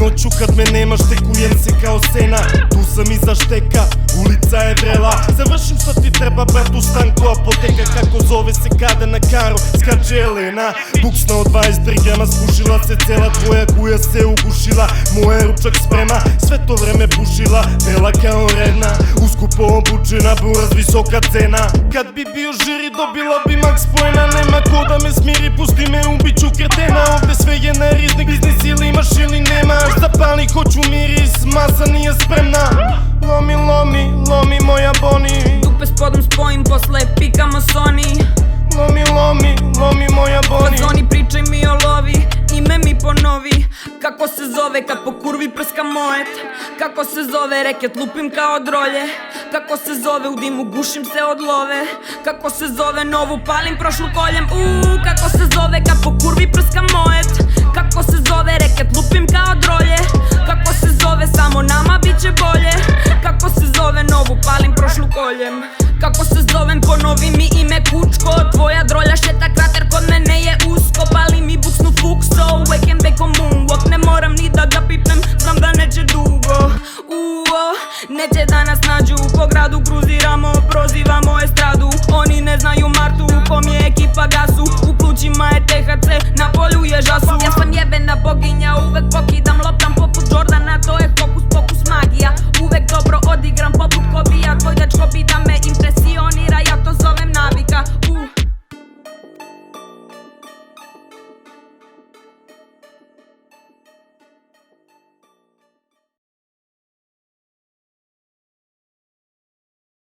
Noću kad me nemaš tekujem se kao sena. Tu sam iza šteka, ulica je vrela. Završim što ti treba bratu stanku apoteka. Kako zove se kada na karu skače Elena. Buksna od 23 grama spušila se cela. Tvoja kuja se ugušila, moja ručak sprema. Sve to vreme pušila, bela kao redna. Uskupo obučena, buraz visoka cena. Kad bi bio žiri dobila bi max poena. Nema ko da me smiri, pusti me ubiću kretena. Ovde sve je na riznik, biznis ili imaš ili nema. Zapali, hoću miris, masa nije spremna. Lomi, lomi, lomi moja Boni. Dupe s podom spojim, posle pikamo Sony. Lomi, lomi, lomi moja Boni. Fazoni pričaj mi o lovi, ime mi ponovi. Kako se zove kad po kurvi prska mojet. Kako se zove reket lupim kao drolje. Kako se zove u dimu gušim se od love. Kako se zove novu palim prošlu koljem. Kako se zove kad po kurvi prska mojet. Kako se zove reket lupim kao drolje. Kako se zove samo nama bit će bolje. Kako se zove novu palim prošlu koljem. Kako se zovem ponovi mi ime kučko. Tvoja drolja šeta krater kod mene je usko. Pali mi buksnu fukso, wake and bake on moonwalk. Ne moram ni da ga pipnem, znam da neće dugo. Neće da nas nađu, po gradu kruziramo, prozivamo estradu. Oni ne znaju Martu, u kom je ekipa gasu. U plućima je THC, na polju je žasu. Ja sam jebena boginja, uvek pokidam, loptam poput Jordana. To je fokus, pokus magija, uvek dobro odigram.